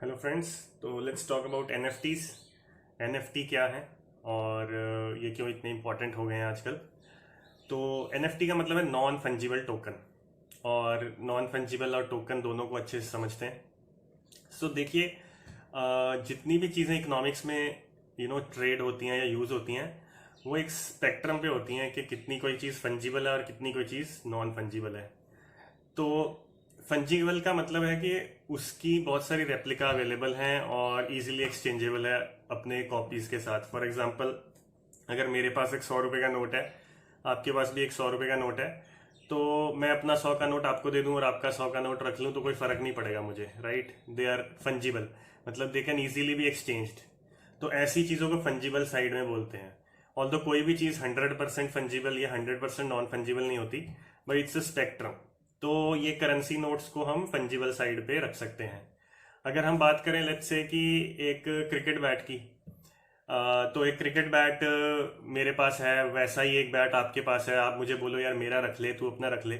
Hello friends. तो let's talk about NFTs. NFT क्या है और ये क्यों इतने इम्पोर्टेंट हो गए हैं आजकल। तो एनएफटी का मतलब है नॉन फंजिबल टोकन। और नॉन फंजिबल और टोकन दोनों को अच्छे से समझते हैं। सो देखिए, जितनी भी चीज़ें इकोनॉमिक्स में ट्रेड होती हैं या यूज़ होती हैं, वो एक स्पेक्ट्रम पे होती हैं कि कितनी कोई चीज़ फंजिबल है और कितनी कोई चीज़ नॉन फंजिबल है। तो फंजीबल का मतलब है कि उसकी बहुत सारी रेप्लिका अवेलेबल हैं और इजीली एक्सचेंजेबल है अपने कॉपीज के साथ। फॉर एग्जांपल, अगर मेरे पास एक 100 रुपये का नोट है, आपके पास भी एक 100 रुपये का नोट है, तो मैं अपना 100 का नोट आपको दे दूं और आपका 100 का नोट रख लूं तो कोई फर्क नहीं पड़ेगा मुझे, राइट। दे आर फंजिबल, मतलब they can easily B exchanged. तो ऐसी चीज़ों को फंजिबल साइड में बोलते हैं। ऑल्दो कोई भी चीज़ 100% फंजिबल या 100% नॉन फंजिबल नहीं होती, बट इट्स अ स्पेक्ट्रम। तो ये करेंसी नोट्स को हम फंजिबल साइड पे रख सकते हैं। अगर हम बात करें लेट्स से कि एक क्रिकेट बैट की, तो एक क्रिकेट बैट मेरे पास है, वैसा ही एक बैट आपके पास है। आप मुझे बोलो यार मेरा रख ले, तू अपना रख ले,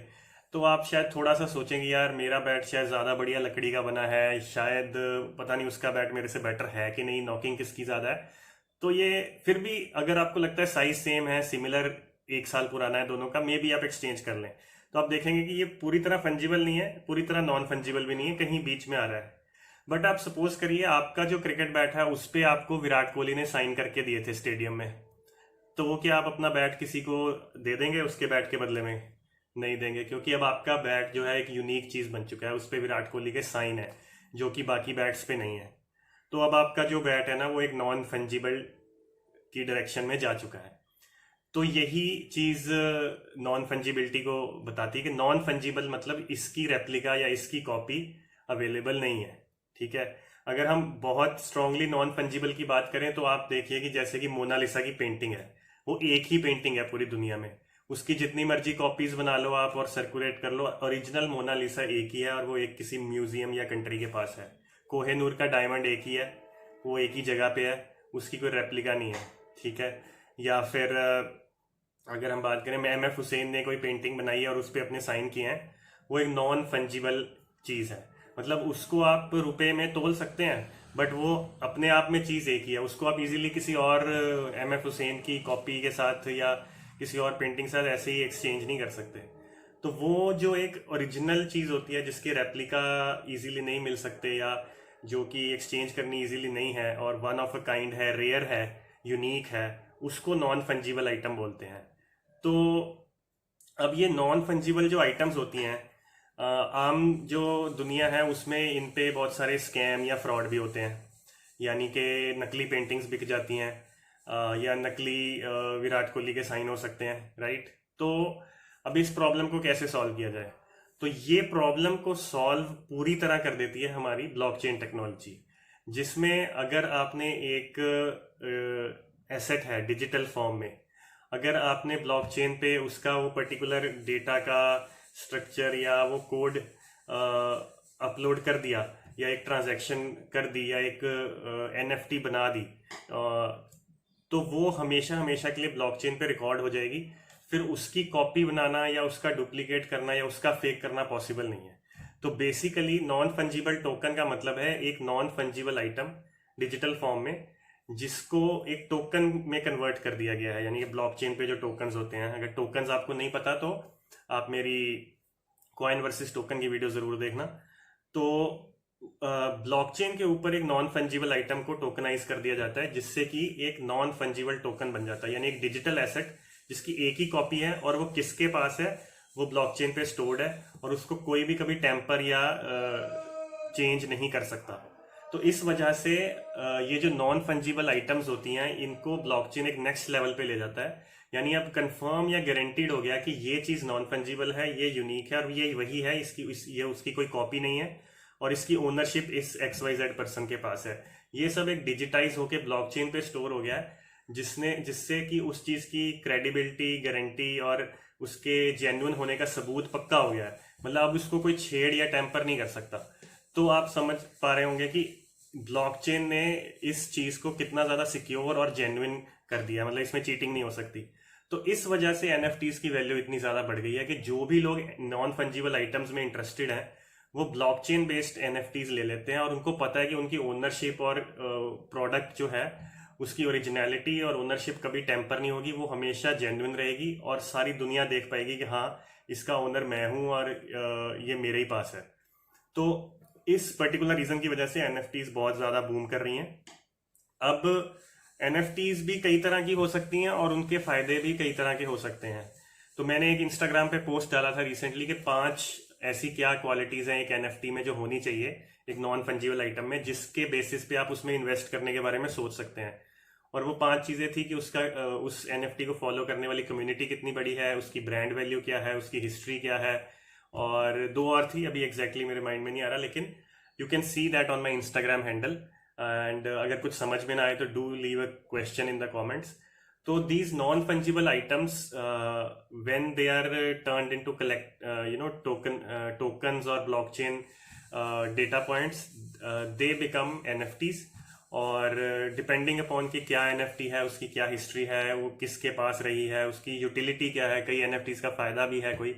तो आप शायद थोड़ा सा सोचेंगे यार मेरा बैट शायद ज़्यादा बढ़िया लकड़ी का बना है, शायद पता नहीं उसका बैट मेरे से बेटर है कि नहीं, नॉकिंग किसकी ज़्यादा है। तो ये फिर भी अगर आपको लगता है साइज सेम है, सिमिलर, 1 साल पुराना है दोनों का, मे भी आप एक्सचेंज कर लें, तो आप देखेंगे कि ये पूरी तरह फंजिबल नहीं है, पूरी तरह नॉन फंजिबल भी नहीं है, कहीं बीच में आ रहा है। बट आप सपोज करिए आपका जो क्रिकेट बैट है उस पे आपको विराट कोहली ने साइन करके दिए थे स्टेडियम में, तो वो क्या आप अपना बैट किसी को दे देंगे उसके बैट के बदले में? नहीं देंगे, क्योंकि अब आपका बैट जो है एक यूनिक चीज बन चुका है, उस पे विराट कोहली के साइन है जो कि बाकी बैट्स पे नहीं है। तो अब आपका जो बैट है ना वो एक नॉन फंजिबल की डायरेक्शन में जा चुका है। तो यही चीज नॉन फंजिबिलिटी को बताती है कि नॉन फंजिबल मतलब इसकी रेप्लिका या इसकी कॉपी अवेलेबल नहीं है। ठीक है। अगर हम बहुत स्ट्रांगली नॉन फंजिबल की बात करें तो आप देखिए कि जैसे कि मोनालिसा की पेंटिंग है, वो एक ही पेंटिंग है पूरी दुनिया में। उसकी जितनी मर्जी कॉपीज बना लो आप और सर्कुलेट कर लो, ओरिजिनल मोनालिसा एक ही है और वो एक किसी म्यूजियम या कंट्री के पास है। कोहेनूर का डायमंड एक ही है, वो एक ही जगह पे है, उसकी कोई रेप्लिका नहीं है। ठीक है। या फिर अगर हम बात करें, एम एफ हुसैन ने कोई पेंटिंग बनाई है और उस पर अपने साइन किए हैं, वो एक नॉन फंजिबल चीज़ है। मतलब उसको आप रुपए में तोल सकते हैं, बट वो अपने आप में चीज़ एक ही है। उसको आप इजीली किसी और एम एफ हुसैन की कॉपी के साथ या किसी और पेंटिंग के साथ ऐसे ही एक्सचेंज नहीं कर सकते। तो वो जो एक ओरिजिनल चीज़ होती है जिसके रेप्लिका इजीली नहीं मिल सकते, या जो कि एक्सचेंज करनी इजीली नहीं है और वन ऑफ अ काइंड है, रेयर है, यूनिक है, उसको नॉन फंजिबल आइटम बोलते हैं। तो अब ये नॉन फंजिबल जो आइटम्स होती हैं, आम जो दुनिया है उसमें इन पे बहुत सारे स्कैम या फ्रॉड भी होते हैं। यानी कि नकली पेंटिंग्स बिक जाती हैं, या नकली विराट कोहली के साइन हो सकते हैं, राइट। तो अब इस प्रॉब्लम को कैसे सॉल्व किया जाए? तो ये प्रॉब्लम को सॉल्व पूरी तरह कर देती है हमारी ब्लॉकचेन टेक्नोलॉजी, जिसमें अगर आपने एक एसेट है डिजिटल फॉर्म में, अगर आपने ब्लॉकचेन पे उसका वो पर्टिकुलर डेटा का स्ट्रक्चर या वो कोड अपलोड कर दिया, या एक ट्रांजैक्शन कर दी, या एक एनएफटी बना दी, तो वो हमेशा हमेशा के लिए ब्लॉकचेन पे रिकॉर्ड हो जाएगी। फिर उसकी कॉपी बनाना या उसका डुप्लीकेट करना या उसका फेक करना पॉसिबल नहीं है। तो बेसिकली नॉन फंजिबल टोकन का मतलब है एक non fungible item digital form में, जिसको एक टोकन में कन्वर्ट कर दिया गया है। यानी कि ब्लॉकचेन पे जो टोकन्स होते हैं, अगर टोकन्स आपको नहीं पता तो आप मेरी कॉइन वर्सेस टोकन की वीडियो जरूर देखना। तो ब्लॉकचेन के ऊपर एक नॉन फंजिबल आइटम को टोकनाइज कर दिया जाता है, जिससे कि एक नॉन फंजिबल टोकन बन जाता है। यानी एक डिजिटल एसेट जिसकी एक ही कॉपी है और वो किसके पास है, वो ब्लॉकचेन पे स्टोर्ड है और उसको कोई भी कभी टेम्पर या चेंज नहीं कर सकता। तो इस वजह से ये जो नॉन फंजिबल आइटम्स होती हैं इनको ब्लॉकचेन एक नेक्स्ट लेवल पे ले जाता है। यानी अब कंफर्म या गारंटीड हो गया कि ये चीज नॉन फंजिबल है, ये यूनिक है और ये वही है, ये उसकी कोई कॉपी नहीं है और इसकी ओनरशिप इस XYZ पर्सन के पास है। ये सब एक डिजिटाइज होके ब्लॉकचेन पे स्टोर हो गया है, जिससे कि उस चीज की क्रेडिबिलिटी, गारंटी और उसके जेन्युइन होने का सबूत पक्का हो गया है। मतलब अब उसको कोई छेड़ या टेम्पर नहीं कर सकता। तो आप समझ पा रहे होंगे कि ब्लॉकचेन ने इस चीज को कितना ज्यादा सिक्योर और जेन्युइन कर दिया, मतलब इसमें चीटिंग नहीं हो सकती। तो इस वजह से एनएफटीज की वैल्यू इतनी ज्यादा बढ़ गई है कि जो भी लोग नॉन फंजिबल आइटम्स में इंटरेस्टेड हैं वो ब्लॉकचेन बेस्ड एनएफटीज ले लेते हैं और उनको पता है कि उनकी ओनरशिप और प्रोडक्ट जो है उसकी ओरिजिनलिटी और ओनरशिप कभी टेम्पर नहीं होगी, वो हमेशा जेन्युइन रहेगी और सारी दुनिया देख पाएगी कि हाँ इसका ओनर मैं हूँ और ये मेरे ही पास है। तो इस पर्टिकुलर रीजन की वजह से एनएफटीज बहुत ज्यादा बूम कर रही हैं। अब एनएफटीज भी कई तरह की हो सकती हैं और उनके फायदे भी कई तरह के हो सकते हैं। तो मैंने एक इंस्टाग्राम पे पोस्ट डाला था रिसेंटली कि 5 ऐसी क्या क्वालिटीज हैं एक एनएफटी में जो होनी चाहिए एक नॉन फंजिबल आइटम में, जिसके बेसिस पे आप उसमें इन्वेस्ट करने के बारे में सोच सकते हैं। और वो 5 चीजें थी कि उसका उस एनएफटी को फॉलो करने वाली कम्युनिटी कितनी बड़ी है, उसकी ब्रांड वैल्यू क्या है, उसकी हिस्ट्री क्या है, और 2 और थी अभी एग्जैक्टली मेरे माइंड में नहीं आ रहा, लेकिन you can see that on my Instagram handle. And अगर कुछ समझ में ना आए तो do leave a question in the comments. तो these non-fungible items, when they are turned into collect tokens or blockchain data points, they become NFTs। और depending upon कि क्या एनएफटी है, उसकी क्या हिस्ट्री है, वो किसके पास रही है, उसकी यूटिलिटी क्या है, कई एनएफटीज का फायदा भी है कोई,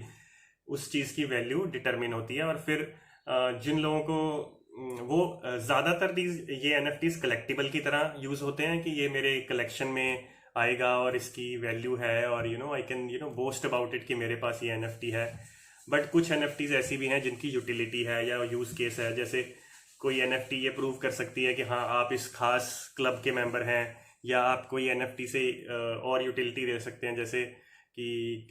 उस चीज़ की वैल्यू डिटरमिन होती है। और फिर जिन लोगों को वो ज़्यादातर ये एनएफटीज कलेक्टिबल की तरह यूज़ होते हैं कि ये मेरे कलेक्शन में आएगा और इसकी वैल्यू है और I can boast about it कि मेरे पास ये एनएफटी है। बट कुछ एनएफटीज ऐसी भी हैं जिनकी यूटिलिटी है या यूज़ केस है, जैसे कोई एनएफटी ये प्रूव कर सकती है कि हाँ आप इस खास क्लब के मेंबर हैं, या आप कोई एनएफटी से और यूटिलिटी दे सकते हैं, जैसे कि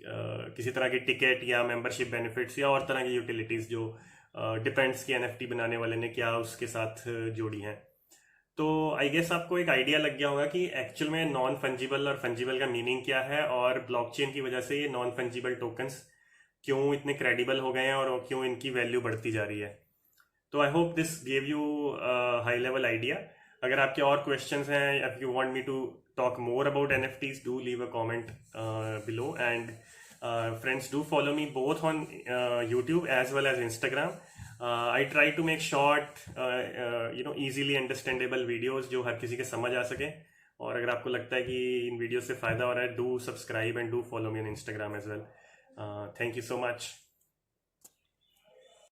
किसी तरह की टिकट या मेंबरशिप बेनिफिट्स या और तरह की यूटिलिटीज़ जो डिपेंड्स की एनएफटी बनाने वाले ने क्या उसके साथ जोड़ी हैं। तो आई गेस आपको एक आइडिया लग गया होगा कि एक्चुअल में नॉन फंजिबल और फंजिबल का मीनिंग क्या है, और ब्लॉकचेन की वजह से ये नॉन फंजिबल टोकन्स क्यों इतने क्रेडिबल हो गए हैं और क्यों इनकी वैल्यू बढ़ती जा रही है। तो I hope this gave you high level idea. अगर आपके और क्वेश्चंस हैं, if you want me to talk more about NFTs, do leave a comment below. And friends, do follow me both on YouTube as well as Instagram. I try to make short, easily understandable videos जो हर किसी के समझ आ सके। और अगर आपको लगता है कि इन वीडियो से फ़ायदा हो रहा है, do subscribe and do follow me on Instagram as well. Thank you so much.